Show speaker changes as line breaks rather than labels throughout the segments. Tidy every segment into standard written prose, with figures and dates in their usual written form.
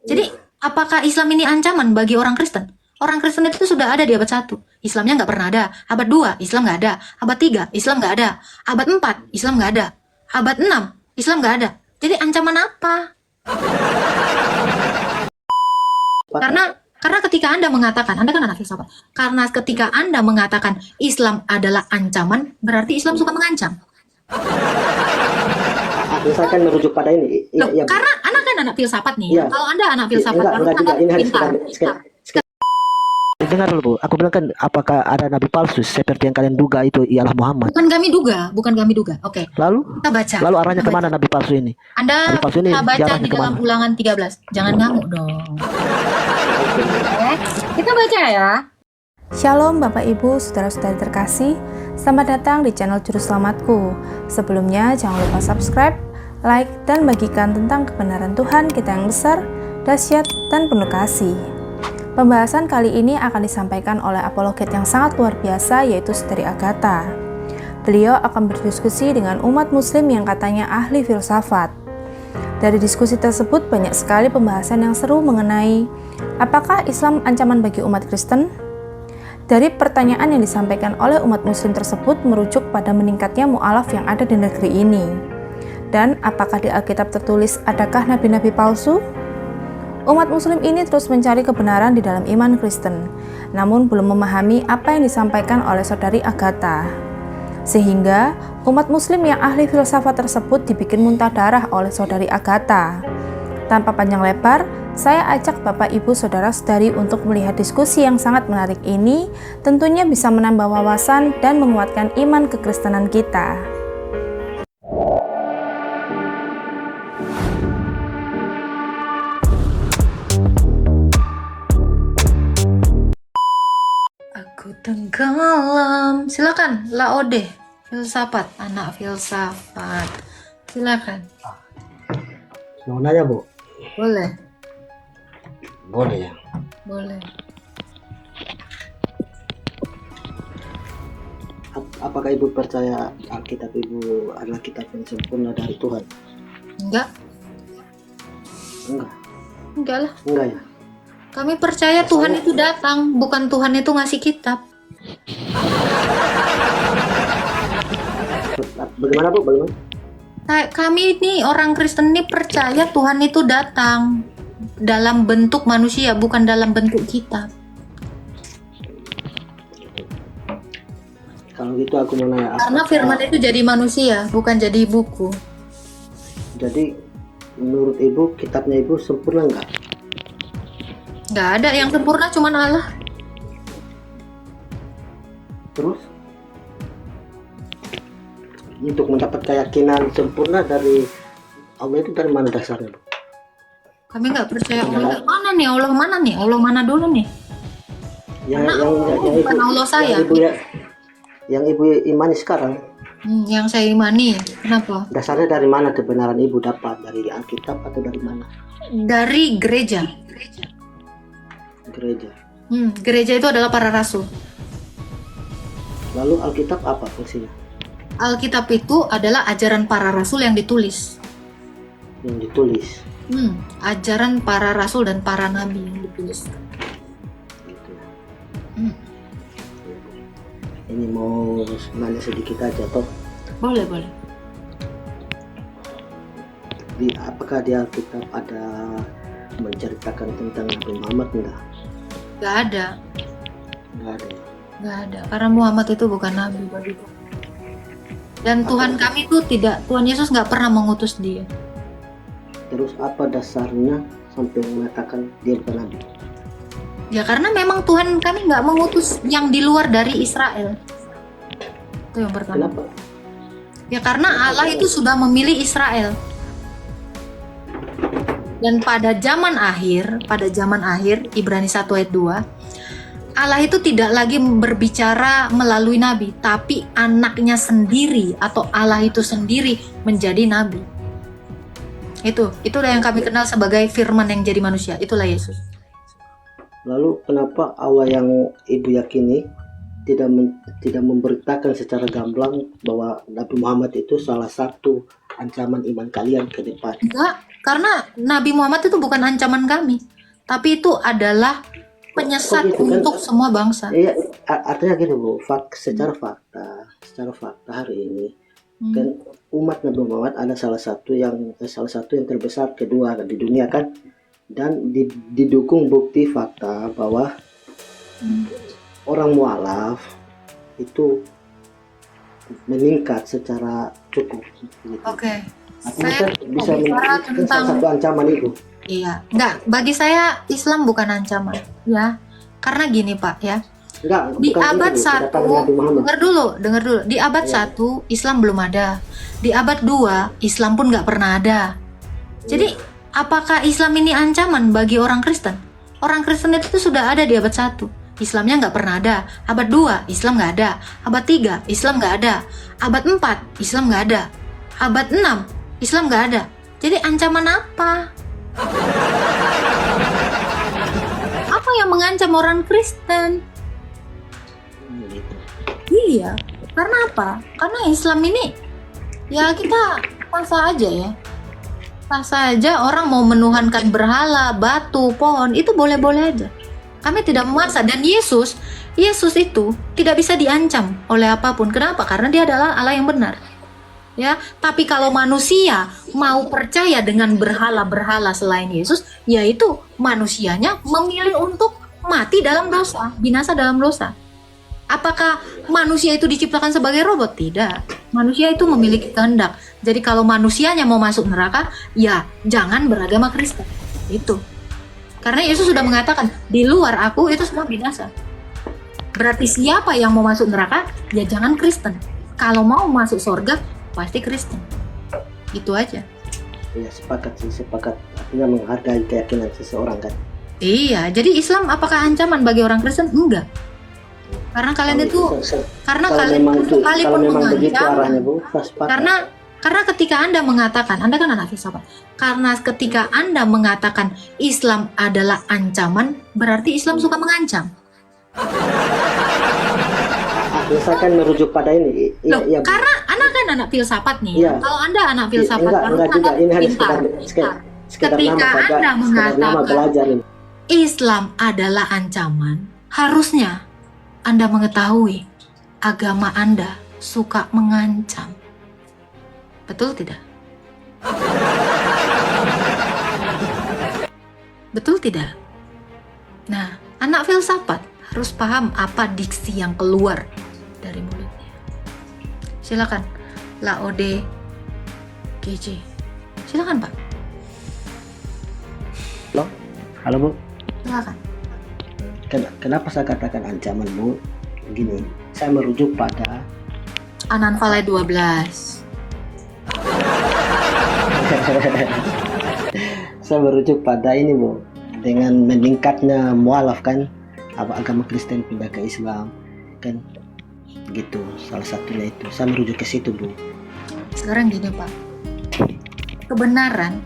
Jadi apakah Islam ini ancaman bagi orang Kristen? Orang Kristen itu sudah ada di abad 1. Islamnya nggak pernah ada. Abad 2, Islam nggak ada. Abad 3, Islam nggak ada. Abad 4, Islam nggak ada. Abad 6, Islam nggak ada. Jadi ancaman apa? Karena ketika Anda mengatakan, Anda kan anak filsafat. Karena ketika Anda mengatakan Islam adalah ancaman, berarti Islam suka mengancam.
Misalkan merujuk pada ini.
Loh, karena Anda kan anak filsafat nih.
Iya.
Kalau Anda anak filsafat,
Enggak juga. Ini harus
pintar.
dengar dulu, Bu. Aku bilang kan, apakah ada nabi palsu seperti yang kalian duga itu ialah Muhammad?
Bukan kami duga. Oke.
Lalu
Kita baca.
arahnya kemana nabi palsu ini?
Anda
Nabi palsu ini
kita baca
jaraknya
di dalam
kemana?
Ulangan 13. Jangan ngamuk dong. Oke. Kita baca ya.
Shalom Bapak Ibu, Saudara-saudari terkasih. Selamat datang di channel Juru Selamatku. Sebelumnya jangan lupa subscribe, like, dan bagikan tentang kebenaran Tuhan kita yang besar, dahsyat, dan penuh kasih. Pembahasan kali ini akan disampaikan oleh apologet yang sangat luar biasa, yaitu Saudari Agatha. Beliau akan berdiskusi dengan umat muslim yang katanya ahli filsafat. Dari diskusi tersebut banyak sekali pembahasan yang seru mengenai apakah Islam ancaman bagi umat Kristen? Dari pertanyaan yang disampaikan oleh umat muslim tersebut merujuk pada meningkatnya mu'alaf yang ada di negeri ini. Dan apakah di Alkitab tertulis adakah nabi-nabi palsu? Umat muslim ini terus mencari kebenaran di dalam iman Kristen, namun belum memahami apa yang disampaikan oleh Saudari Agatha. Sehingga umat muslim yang ahli filsafat tersebut dibikin muntah darah oleh Saudari Agatha. Tanpa panjang lebar, saya ajak Bapak Ibu Saudara-saudari untuk melihat diskusi yang sangat menarik ini, tentunya bisa menambah wawasan dan menguatkan iman kekristenan kita.
Aku tenggelam. Silakan, Laode. Filsafat, anak filsafat. Silakan.
Mau nanya, Bu?
Boleh.
Boleh ya.
Boleh.
Apakah Ibu percaya Alkitab Ibu adalah kitab yang sempurna dari Tuhan?
Enggak.
Enggak.
Enggak lah.
Enggak ya.
Kami percaya Tuhan itu datang, bukan Tuhan itu ngasih kitab.
Bagaimana, Bu? Bagaimana?
Kami ini orang Kristen ini percaya Tuhan itu datang dalam bentuk manusia, bukan dalam bentuk kitab.
Kalau gitu aku mau nanya.
Karena firman itu jadi manusia, bukan jadi buku.
Jadi menurut Ibu kitabnya Ibu sempurna enggak?
Nggak ada yang sempurna, cuman Allah.
Terus untuk mendapat keyakinan sempurna dari Allah itu dari mana dasarnya, Bu?
Kami nggak percaya Allah mana nih, Allah mana nih, Allah mana dulu nih.
Yang
Bukan Allah saya.
Yang Ibu imani sekarang,
Yang saya imani, kenapa?
dasarnya dari mana kebenaran Ibu dapat? Dari Alkitab atau dari mana?
Dari gereja.
Gereja.
Gereja itu adalah para rasul.
Lalu Alkitab apa fungsinya?
Alkitab itu adalah ajaran para rasul yang ditulis.
Yang ditulis.
Ajaran para rasul dan para nabi yang ditulis.
Gitu.
Hmm.
Ini mau nanya sedikit aja toh.
Boleh.
Apakah di Alkitab ada menceritakan tentang Nabi Muhammad enggak?
Gak ada.
Enggak ada.
Gak ada. Karena Muhammad itu bukan nabi bagiku. Dan Tuhan kami itu Tuhan Yesus nggak pernah mengutus dia.
Terus apa dasarnya sampai mengatakan dia bukan nabi?
Ya karena memang Tuhan kami nggak mengutus yang di luar dari Israel. Itu yang pertama.
Kenapa?
Ya karena Allah itu sudah memilih Israel. Dan pada zaman akhir, Ibrani 1 ayat 2, Allah itu tidak lagi berbicara melalui nabi, tapi anaknya sendiri atau Allah itu sendiri menjadi nabi. Itulah yang kami kenal sebagai firman yang jadi manusia, itulah Yesus.
Lalu kenapa Allah yang Ibu yakini tidak memberitakan secara gamblang bahwa Nabi Muhammad itu salah satu ancaman iman kalian ke depan?
Karena Nabi Muhammad itu bukan ancaman kami, tapi itu adalah penyesat
Kok gitu kan?
untuk semua bangsa.
Iya, artinya gini Bu, secara fakta hari ini kan umat Nabi Muhammad ada salah satu yang terbesar kedua di dunia kan, dan didukung bukti fakta bahwa orang mualaf itu meningkat secara cukup gitu.
Oke.
Artinya
Saya
bisa
mau bicara
kan salah satu ancaman itu.
Iya, enggak. Bagi saya Islam bukan ancaman, ya. Karena gini Pak, ya.
Enggak,
Di
bukan
abad
itu,
1,
kata Nabi Muhammad.
dengar dulu. Di abad
Iya.
1 Islam belum ada. Di abad 2 Islam pun nggak pernah ada. Jadi apakah Islam ini ancaman bagi orang Kristen? Orang Kristen itu sudah ada di abad 1. Islamnya nggak pernah ada. Abad 2 Islam nggak ada. Abad 3 Islam nggak ada. Abad 4 Islam nggak ada. Abad 6 Islam nggak ada. Jadi ancaman apa? Apa yang mengancam orang Kristen?
Gitu.
Iya, karena apa? Karena Islam ini ya kita paksa aja ya. Paksa aja orang mau menuhankan berhala, batu, pohon, itu boleh-boleh aja. Kami tidak memaksa. Dan Yesus itu tidak bisa diancam oleh apapun. Kenapa? Karena dia adalah Allah yang benar. Ya, tapi kalau manusia mau percaya dengan berhala-berhala selain Yesus, yaitu manusianya memilih untuk mati dalam dosa, binasa dalam dosa. Apakah manusia itu diciptakan sebagai robot? Tidak. Manusia itu memiliki kehendak. Jadi kalau manusianya mau masuk neraka, ya jangan beragama Kristen. Itu. Karena Yesus sudah mengatakan, di luar aku itu semua binasa. Berarti siapa yang mau masuk neraka, ya jangan Kristen. Kalau mau masuk surga, pasti Kristen. Itu aja.
Ya sepakat. Artinya menghargai keyakinan seseorang kan.
Iya, jadi Islam apakah ancaman bagi orang Kristen? Enggak. Karena kalian itu karena
kalau
kalian
memang
itu sekalipun
kalau memang begitu
mengancam.
arahnya Bu, saya sepakat.
Karena ketika Anda mengatakan, Anda kan anak filsafat. Karena ketika Anda mengatakan Islam adalah ancaman, berarti Islam suka mengancam.
Saya kan merujuk pada ini.
Loh,
Iya, Bu.
karena Anda kan anak filsafat nih.
Iya.
Kalau Anda anak filsafat,
Enggak
harusnya
juga.
Anda
Ini hanya
pintar.
sekedar
Ketika
nama saja,
Anda
sekedar nama
mengatakan
belajar ini.
Islam adalah ancaman, harusnya Anda mengetahui agama Anda suka mengancam. Betul tidak? Betul tidak? Nah, anak filsafat harus paham apa diksi yang keluar dari mulutnya. Silakan, Laode GJ. Silakan, Pak.
Halo Bu.
Silakan.
Kenapa saya katakan ancaman Bu? Gini, saya merujuk pada
Ananfale 12.
saya merujuk pada ini Bu, dengan meningkatnya mualaf kan, agama Kristen pindah ke Islam kan, gitu. Salah satunya itu saya merujuk ke situ Bu.
Sekarang gini Pak, kebenaran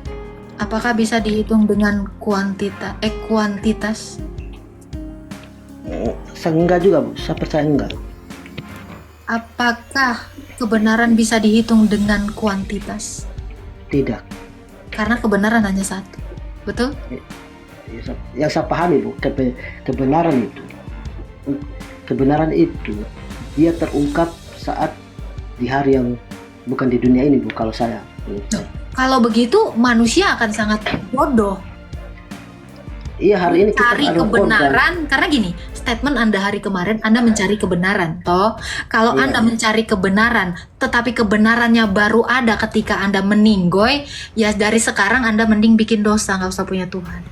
apakah bisa dihitung dengan kuantitas?
Saya enggak juga Bu, saya percaya enggak.
Apakah kebenaran bisa dihitung dengan kuantitas?
Tidak.
Karena kebenaran hanya satu, betul?
Yang saya pahami Bu, kebenaran itu dia terungkap saat di hari yang bukan di dunia ini Bu, kalau saya.
Kalau begitu manusia akan sangat bodoh
Iya, hari ini kita
cari
ada
kebenaran. Karena gini, statement Anda hari kemarin, Anda mencari kebenaran, toh kalau
Iya,
Anda
iya.
mencari kebenaran, tetapi kebenarannya baru ada ketika Anda meninggoy, ya dari sekarang Anda mending bikin dosa, nggak usah punya Tuhan.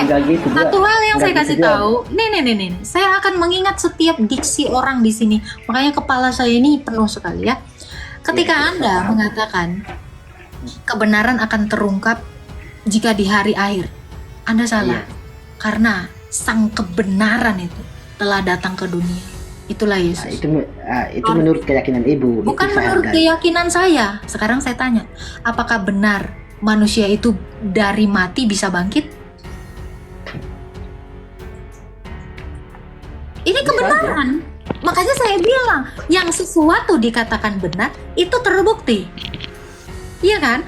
Enggak gitu juga.
Satu hal yang
Nggak
saya
gitu
kasih
juga.
tahu, nih, saya akan mengingat setiap diksi orang di sini. Makanya kepala saya ini penuh sekali ya. Ketika
Iya,
Anda mengatakan kebenaran akan terungkap jika di hari akhir, Anda salah.
Iya.
Karena sang kebenaran itu telah datang ke dunia. Itulah
Nah,
Yesus.
itu menurut keyakinan Ibu.
Bukan
itu saya
menurut
hargai.
keyakinan saya. Sekarang saya tanya, apakah benar manusia itu dari mati bisa bangkit? Ini kebenaran. Makanya saya bilang, yang sesuatu dikatakan benar itu terbukti. Iya kan?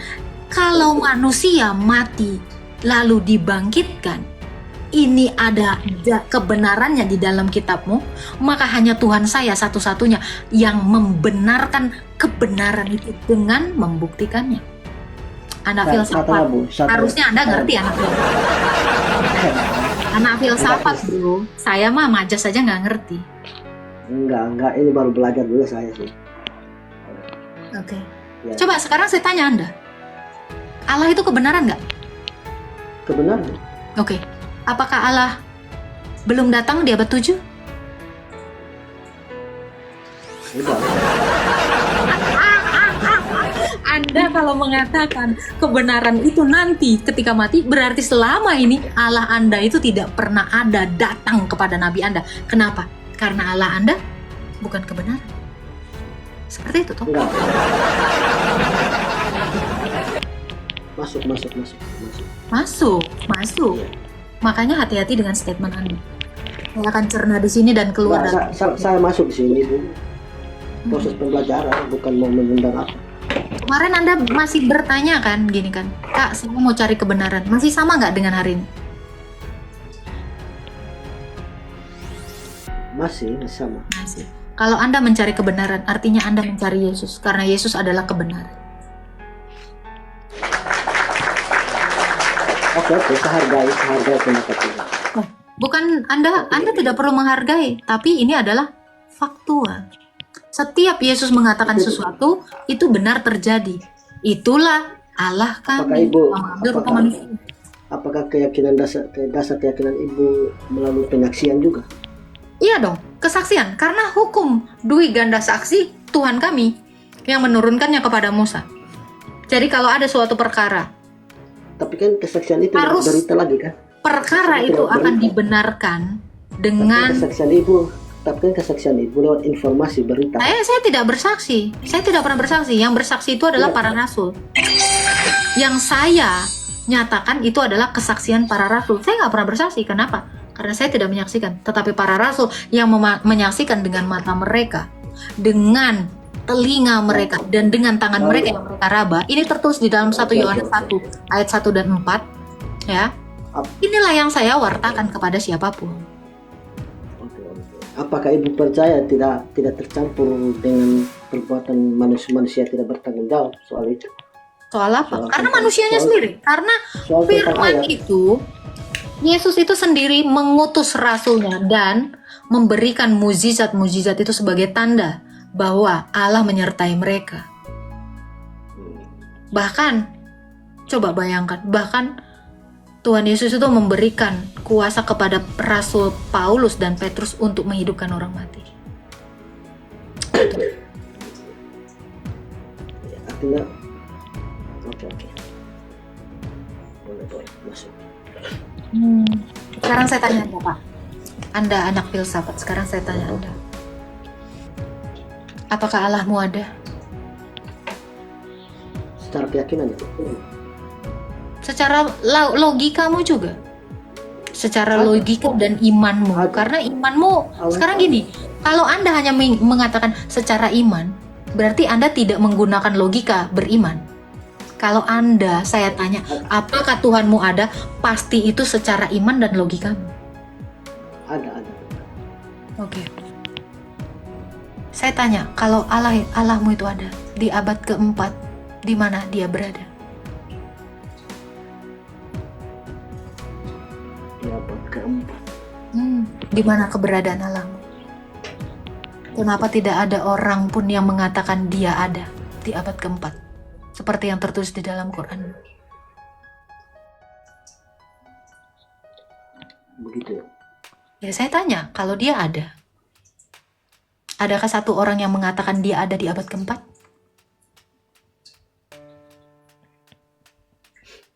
Kalau manusia mati lalu dibangkitkan, ini ada kebenarannya di dalam kitabmu, maka hanya Tuhan saya satu-satunya yang membenarkan kebenaran itu dengan membuktikannya. Anak filsafat, harusnya Anda ngerti anak filsafat. Anak filsafat bro, saya mah majas saja nggak ngerti.
Enggak, ini baru belajar dulu saya sih.
Oke.
Ya.
Coba sekarang saya tanya Anda, Allah itu kebenaran nggak?
Kebenaran.
Oke. Apakah Allah belum datang di abad 7?
Udah.
Anda kalau mengatakan kebenaran itu nanti ketika mati, berarti selama ini Allah Anda itu tidak pernah ada datang kepada Nabi Anda. Kenapa? Karena Allah Anda bukan kebenaran. Seperti itu toh?
Enggak. Masuk.
Masuk. Makanya hati-hati dengan statement Anda. Saya akan cerna di sini dan keluar dari.
Saya masuk di sini dulu. Proses pembelajaran, bukan mau mengundang apa.
Kemarin Anda masih bertanya kan, gini kan, Kak, saya mau cari kebenaran. Masih sama nggak dengan hari ini?
Masih sama.
Masih. Kalau Anda mencari kebenaran, artinya Anda mencari Yesus, karena Yesus adalah kebenaran.
Oke, saya hargai pendapat Anda.
Bukan Anda tidak perlu menghargai, tapi ini adalah faktual. Setiap Yesus mengatakan sesuatu, itu benar terjadi. Itulah Allah kami.
Apakah keyakinan dasar keyakinan Ibu melalui penyaksian juga?
Iya dong, kesaksian. Karena hukum dui ganda saksi Tuhan kami yang menurunkannya kepada Musa. Jadi kalau ada suatu perkara,
tapi kan kesaksian itu
harus
berita lagi kan?
Perkara itu akan dibenarkan dengan
tapi kan kesaksian Ibu lewat informasi berita.
Saya tidak bersaksi. Saya tidak pernah bersaksi. Yang bersaksi itu adalah para rasul. Yang saya nyatakan itu adalah kesaksian para rasul. Saya nggak pernah bersaksi. Kenapa? Karena saya tidak menyaksikan. Tetapi para rasul yang menyaksikan dengan mata mereka, dengan telinga mereka, dan dengan tangan mereka yang mereka raba. Ini tertulis di dalam 1 Yohanes 1 ayat 1 dan 4. Ya. Inilah yang saya wartakan kepada siapapun.
Apakah Ibu percaya tidak tercampur dengan perbuatan manusia tidak bertanggung jawab soal itu?
Soal apa? Karena manusianya sendiri. Karena firman itu, Yesus itu sendiri mengutus rasulnya dan memberikan mukjizat-mukjizat itu sebagai tanda bahwa Allah menyertai mereka. Bahkan, coba bayangkan, Tuhan Yesus itu memberikan kuasa kepada Rasul Paulus dan Petrus untuk menghidupkan orang mati.
Artinya, oke. Boleh, masuk.
Sekarang saya tanya Anda, Pak. Anda anak filsafat, sekarang saya tanya Anda. Apakah Allahmu ada?
Secara keyakinan ya?
Secara logikamu juga, secara logika dan imanmu. Karena imanmu sekarang gini, kalau Anda hanya mengatakan secara iman, berarti Anda tidak menggunakan logika beriman. Kalau Anda, saya tanya, apakah Tuhanmu ada? Pasti itu secara iman dan logikamu.
Ada.
Oke. Saya tanya, kalau Allahmu itu ada di abad keempat, di mana dia berada?
Di abad keempat.
Di mana keberadaan Allahmu? Kenapa tidak ada orang pun yang mengatakan dia ada di abad keempat? Seperti yang tertulis di dalam Quran.
Begitu.
Ya saya tanya, kalau dia ada, adakah satu orang yang mengatakan dia ada di abad keempat?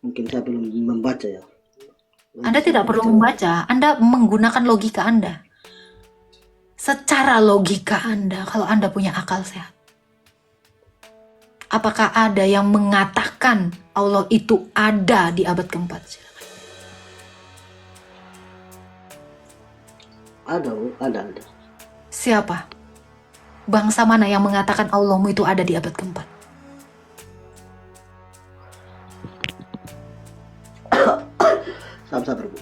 Mungkin saya belum membaca ya.
Anda tidak perlu membaca, Anda menggunakan logika Anda. Secara logika Anda, kalau Anda punya akal sehat. Apakah ada yang mengatakan Allah itu ada di abad keempat?
Ada.
Siapa? Bangsa mana yang mengatakan Allahmu itu ada di abad keempat?
Sabar Bu.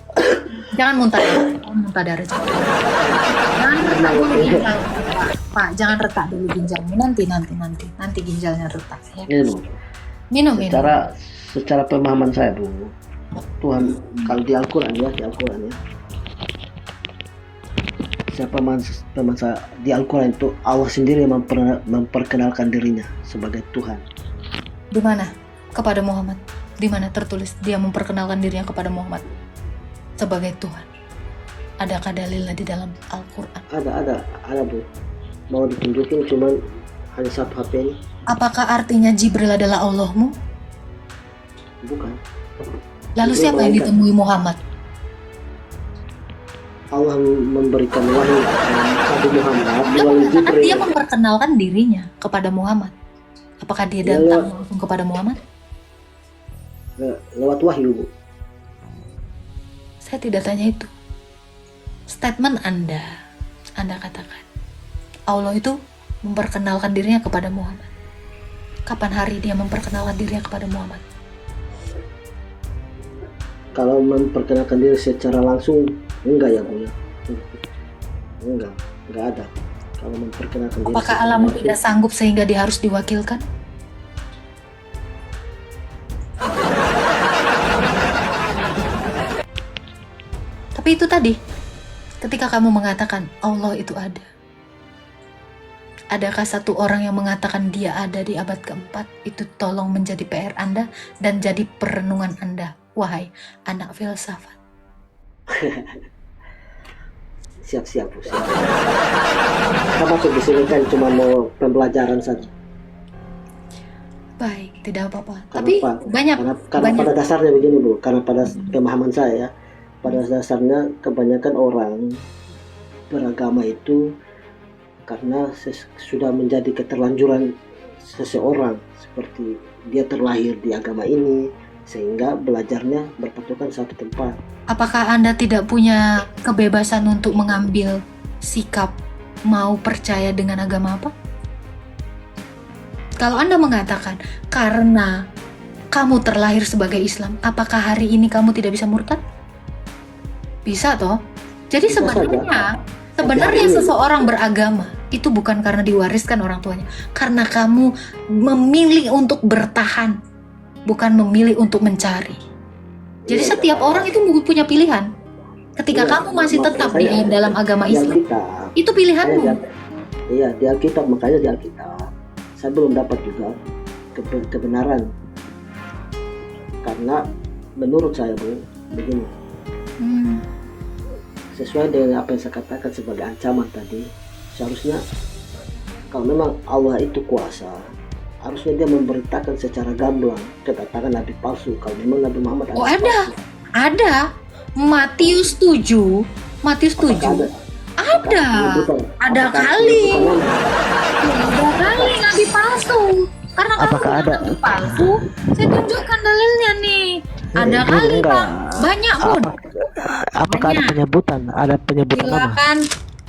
Jangan muntah darah. Jangan muntah darah. Jangan retak dulu ginjal. Pak, jangan retak dulu ginjalnya. Nanti ginjalnya retak. Ya.
Ini Bu.
Minum.
Secara pemahaman saya Bu, Tuhan kalau di Al-Quran ya, siapa saya di Al-Quran itu Allah sendiri yang memperkenalkan dirinya sebagai Tuhan.
Di mana? Kepada Muhammad. Di mana tertulis dia memperkenalkan dirinya kepada Muhammad sebagai Tuhan? Adakah dalilnya di dalam Al-Quran? Ada Bu. Mau ditunjukin cuman hanya satu HP ini. Apakah artinya Jibril adalah Allahmu?
Bukan.
Lalu
Jibril
siapa yang
malaikat.
ditemui Muhammad?
Allah memberikan wahyu kepada Muhammad
Lalu
melalui
mengatakan
Jibril.
dia memperkenalkan dirinya kepada Muhammad. Apakah dia
Ya,
datang langsung kepada Muhammad?
Lewat wahyu Bu.
Saya tidak tanya itu. Statement Anda katakan Allah itu memperkenalkan dirinya kepada Muhammad. Kapan hari dia memperkenalkan dirinya kepada Muhammad?
Kalau memperkenalkan diri secara langsung enggak ya Bu ya. Enggak ada. Kalau memperkenalkan diri
Apakah
secara
alammu
langsung,
tidak sanggup sehingga dia harus diwakilkan? Tapi itu tadi, ketika kamu mengatakan Allah itu ada, adakah satu orang yang mengatakan dia ada di abad keempat? Itu tolong menjadi PR Anda dan jadi perenungan Anda, wahai anak filsafat.
siap Bu, siap. Kita masuk di sini kan cuma mau pembelajaran saja.
Baik, tidak apa-apa.
Karena
Tapi
apa?
banyak.
Karena pada dasarnya begini Bu, karena pada pemahaman saya, pada dasarnya kebanyakan orang beragama itu karena sudah menjadi keterlanjuran seseorang, seperti dia terlahir di agama ini sehingga belajarnya berpatokan satu tempat.
Apakah Anda tidak punya kebebasan untuk mengambil sikap mau percaya dengan agama apa? Kalau Anda mengatakan karena kamu terlahir sebagai Islam, apakah hari ini kamu tidak bisa murtad? Bisa toh? Jadi
Bisa
sebenarnya
Tapi
seseorang beragama itu bukan karena diwariskan orang tuanya, karena kamu memilih untuk bertahan, bukan memilih untuk mencari. Jadi
Iya,
setiap orang itu punya pilihan. Ketika
Iya,
kamu masih
maksud
tetap
saya,
di dalam agama
di
Islam,
Alkitab,
itu pilihanmu.
Iya, di Alkitab, makanya di Alkitab saya belum dapat juga kebenaran. Karena menurut saya Bu, begini,
Hmm.
sesuai dengan apa yang saya katakan sebagai ancaman tadi, seharusnya kalau memang Allah itu kuasa, harusnya dia memberitakan secara gamblang kedatangan nabi palsu. Kalau memang Nabi Muhammad
Oh ada. Matius 7.
Apakah
Ada. Ada
Apakah
kali.
penyebutan nama?
Ada kali nabi palsu. Karena kamu
Apakah
punya
ada?
nabi palsu, saya tunjukkan dalilnya nih. Ada
Bu,
kali
enggak.
Bang. Banyak pun.
Apakah ada
Banyak.
penyebutan? Ada penyebutan nama?
Silakan.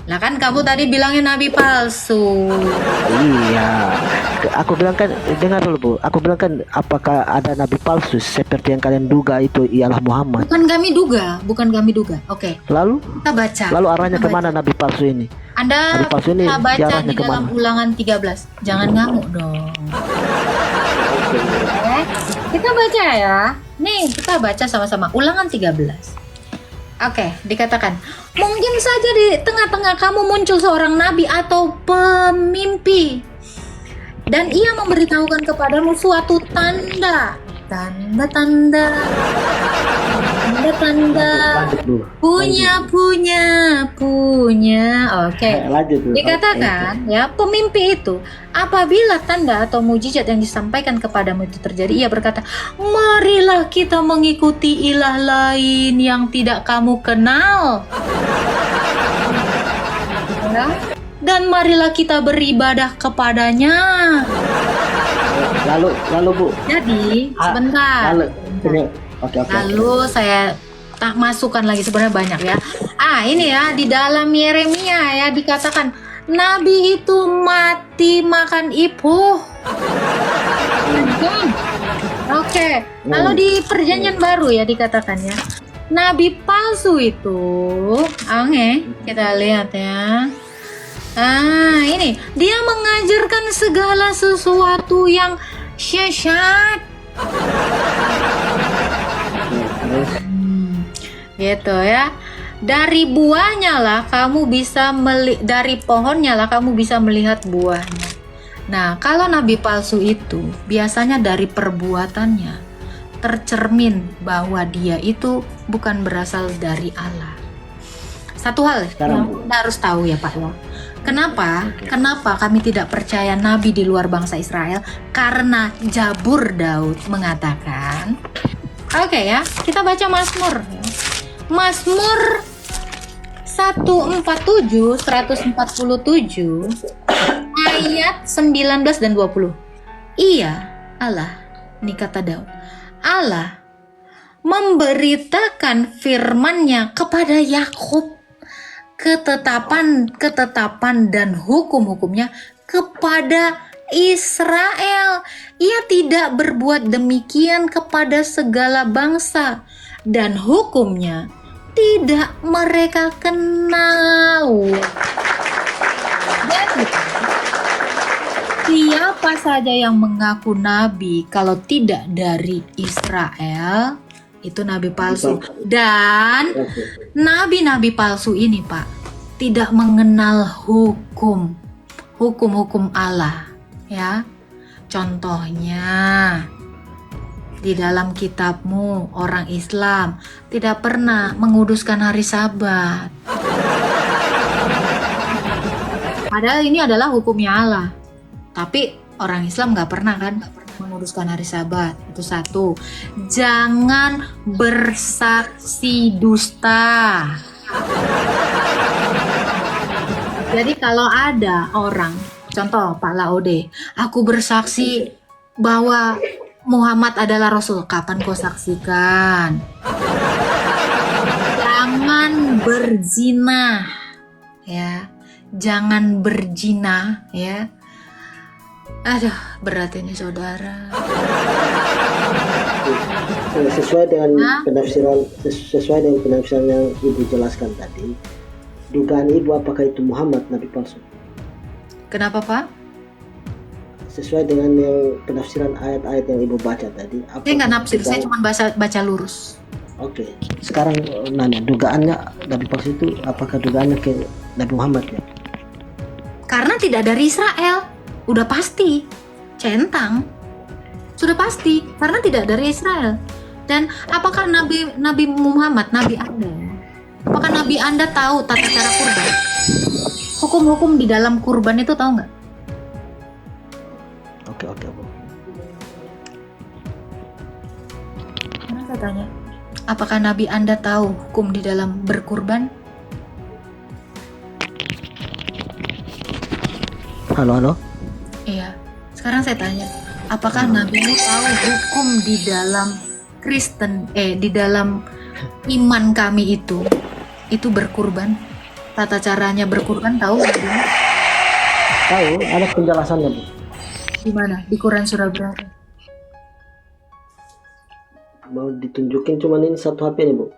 Lah kan kamu tadi bilangnya nabi palsu.
Iya, aku bilang kan, dengar dulu Bu, aku bilang kan apakah ada nabi palsu seperti yang kalian duga itu ialah Muhammad.
Bukan kami duga. Oke,
Lalu
kita baca.
lalu arahnya
Kita
kemana nabi palsu ini?
Anda
Nabi palsu ini
bisa baca
diarahnya
di dalam
kemana?
Ulangan 13. Jangan ngamuk dong. Oke, kita baca ya. Nih, kita baca sama-sama Ulangan 13. Oke, dikatakan, mungkin saja di tengah-tengah kamu muncul seorang nabi atau pemimpi, dan ia memberitahukan kepadamu suatu tanda. Tanda-tanda.
Lanjut dulu.
Punya. Oke.
Lanjut dulu.
Dikatakan ya, pemimpi itu apabila tanda atau mujizat yang disampaikan kepadamu itu terjadi, ia berkata, marilah kita mengikuti ilah lain yang tidak kamu kenal, ya? Dan marilah kita beribadah kepadanya.
Lalu Bu.
Jadi sebentar.
Oke.
Lalu saya tak masukkan lagi, sebenarnya banyak ya. Ini ya di dalam Yeremia ya dikatakan nabi itu mati makan ipuh. Oke. Lalu di Perjanjian Baru ya dikatakan ya. nabi palsu itu, oke, kita lihat ya. Ini dia mengajarkan segala sesuatu yang sesat. Gitu ya. Dari buahnya lah kamu bisa dari pohonnya lah kamu bisa melihat buahnya. Nah, kalau nabi palsu itu biasanya dari perbuatannya tercermin bahwa dia itu bukan berasal dari Allah. Satu hal yang kita harus tahu ya Pak ya. Kenapa kami tidak percaya nabi di luar bangsa Israel? Karena Jabur Daud mengatakan, oke ya, kita baca Mazmur. Mazmur 147 ayat 19 dan 20. Iya, Allah, ini kata Daud. Allah memberitakan firman-Nya kepada Yakub, ketetapan dan hukum-hukumnya kepada Israel. Ia tidak berbuat demikian kepada segala bangsa, dan hukumnya tidak mereka kenal. Jadi, siapa saja yang mengaku nabi kalau tidak dari Israel, itu nabi palsu. Dan nabi-nabi palsu ini Pak tidak mengenal hukum-hukum Allah ya. Contohnya di dalam kitabmu orang Islam tidak pernah menguduskan hari Sabat. Padahal ini adalah hukumnya Allah. Tapi orang Islam nggak pernah kan menguduskan hari Sabat. Itu satu. Jangan bersaksi dusta. Jadi kalau ada orang, contoh Pak Laode, aku bersaksi bahwa Muhammad adalah Rasul. Kapan kau saksikan? Jangan berzina, ya. Jangan berzina, ya. Aduh, berat ini saudara.
Sesuai dengan penafsiran yang Ibu jelaskan tadi, dugaan Ibu apakah itu Muhammad nabi palsu?
Kenapa Pak?
Sesuai dengan yang penafsiran ayat-ayat yang Ibu baca tadi.
Saya nggak nafsir, saya cuma baca lurus.
Oke, sekarang nanya, dugaannya nabi palsu itu apakah dugaannya ke Nabi Muhammad ya?
Karena tidak dari Israel, udah pasti, centang, sudah pasti, karena tidak dari Israel. Dan apakah Nabi Muhammad, Nabi Anda, apakah Nabi Anda tahu tata cara kurban? Hukum-hukum di dalam kurban itu tahu nggak?
Oke, Bu.
Karena saya tanya, apakah Nabi Anda tahu hukum di dalam berkurban?
Halo.
Iya. Sekarang saya tanya, apakah Nabi tahu hukum di dalam di dalam iman kami itu berkurban? Tata caranya berkurban tahu nggak?
Tahu, ada penjelasannya, Bu.
Di mana? Di Quran surah berapa?
Mau ditunjukin cuman ini satu HP nih, Bu.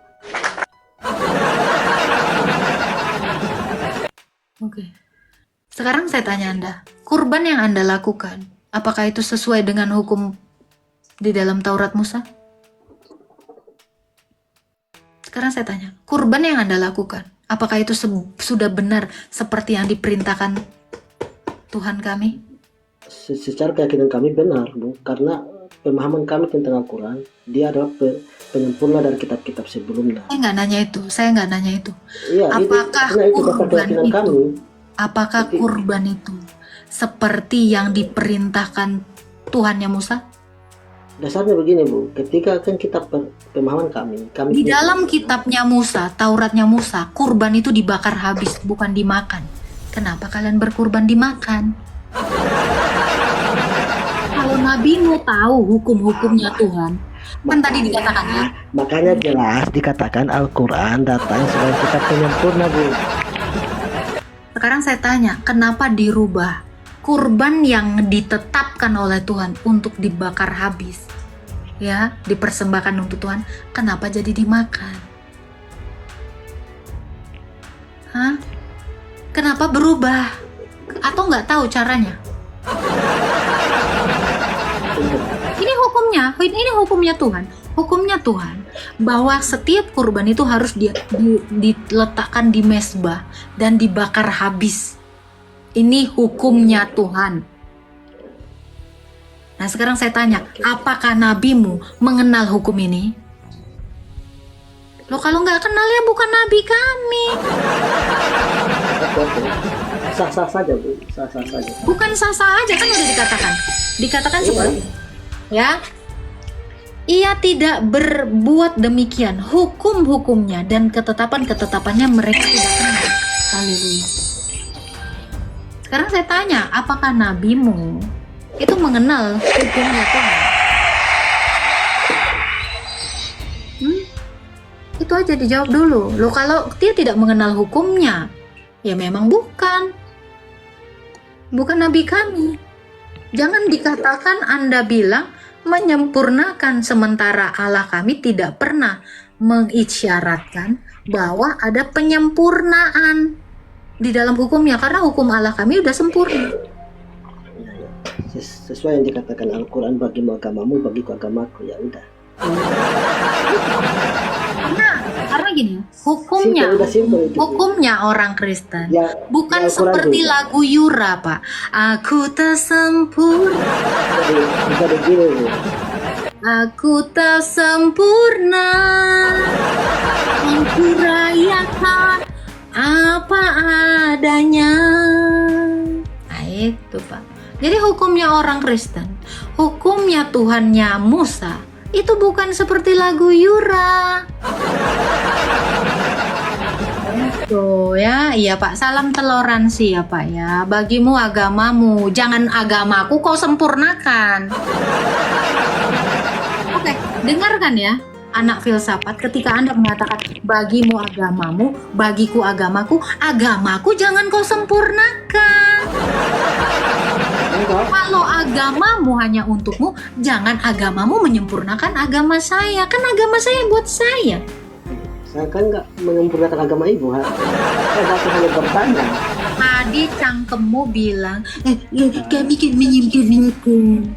Oke. Sekarang saya tanya Anda, kurban yang Anda lakukan, apakah itu sesuai dengan hukum di dalam Taurat Musa? Sekarang saya tanya, kurban yang Anda lakukan, apakah itu sudah benar seperti yang diperintahkan Tuhan kami?
Secara keyakinan kami benar, Bu, karena pemahaman kami tentang Al-Quran, dia adalah penyempurna dari kitab-kitab sebelumnya.
Saya nggak nanya itu.
Iya,
Apakah kurban itu seperti yang diperintahkan Tuhannya Musa?
Dasarnya begini, Bu, ketika kan kitab pemahaman kami
di dalam kitabnya Musa, Tauratnya Musa, kurban itu dibakar habis, bukan dimakan. Kenapa kalian berkurban dimakan? Kalau Nabi mau tahu hukum-hukumnya Tuhan, kan tadi dikatakan ya.
Makanya jelas dikatakan Al-Quran datang sebagai kitab penyempurna, Bu.
Sekarang saya tanya, kenapa dirubah? Kurban yang ditetapkan oleh Tuhan untuk dibakar habis, ya, dipersembahkan untuk Tuhan, kenapa jadi dimakan? berubah atau nggak tahu caranya? Ini hukumnya Tuhan. Hukumnya Tuhan bahwa setiap kurban itu harus diletakkan di mezbah dan dibakar habis. Ini hukumnya Tuhan. Nah sekarang saya tanya, apakah nabimu mengenal hukum ini? Loh kalau nggak kenal ya bukan nabi kami.
Sah-sah saja Bu, sah-sah saja.
Bukan sah-sah aja, kan udah dikatakan seperti ya. Ia tidak berbuat demikian, hukum-hukumnya dan ketetapan-ketetapannya mereka tidak kenal. Haleluya. Sekarang saya tanya, apakah nabimu itu mengenal hukumnya Tuhan? Itu aja dijawab dulu. Loh kalau dia tidak mengenal hukumnya, ya memang bukan nabi kami. Jangan dikatakan Anda bilang menyempurnakan sementara Allah kami tidak pernah mengisyaratkan bahwa ada penyempurnaan di dalam hukumnya, karena hukum Allah kami udah sempurna.
Sesuai yang dikatakan Al-Quran, bagimu agamamu, bagiku agamaku, ya udah.
Karena gini, hukumnya orang Kristen
Ya,
bukan
ya, Al-Quran
seperti
juga.
lagu Yura, Pak. Aku tak sempurna,
Bisa begini Bu.
aku tak sempurna, aku rayakan apa adanya. Nah itu Pak. Jadi hukumnya orang Kristen, hukumnya Tuhannya Musa, itu bukan seperti lagu Yura. Itu ya, iya Pak, salam toleransi ya Pak ya. Bagimu agamamu, jangan agamaku kau sempurnakan. Oke, dengarkan ya anak filsafat, ketika Anda mengatakan bagimu agamamu, bagiku agamaku, agamaku jangan kau sempurnakan. Kalau agamamu hanya untukmu, jangan agamamu menyempurnakan agama saya. Kan agama saya buat saya.
Saya kan nggak menyempurnakan agama Ibu, ha? Saya hanya bertanya.
Tadi cangkemmu bilang, kami kan menyempurnakan.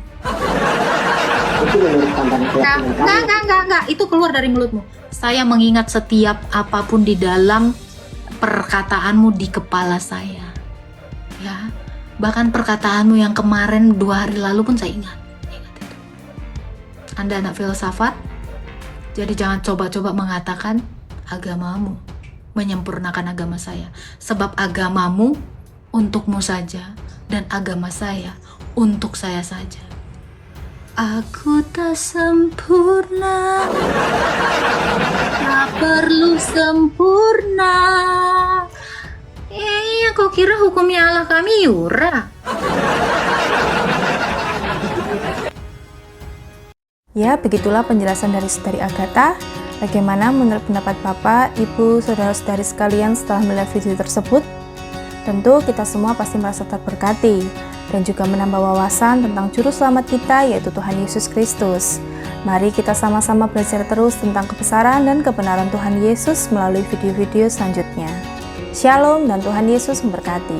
Itu menurut pandangan keyakinan kamu.
Enggak, itu keluar dari mulutmu. Saya mengingat setiap apapun di dalam perkataanmu di kepala saya. Ya, bahkan perkataanmu yang kemarin 2 hari lalu pun saya ingat itu. Anda anak filsafat, jadi jangan coba-coba mengatakan agamamu menyempurnakan agama saya, sebab agamamu untukmu saja dan agama saya untuk saya saja. Aku tak sempurna, tak perlu sempurna. Iya, kau kira hukumnya Allah kami Yura?
Ya, begitulah penjelasan dari Saudari Agatha. Bagaimana menurut pendapat Bapak, Ibu, Saudara-saudari sekalian setelah melihat video tersebut? Tentu kita semua pasti merasa terberkati dan juga menambah wawasan tentang juru selamat kita, yaitu Tuhan Yesus Kristus. Mari kita sama-sama belajar terus tentang kebesaran dan kebenaran Tuhan Yesus melalui video-video selanjutnya. Shalom dan Tuhan Yesus memberkati.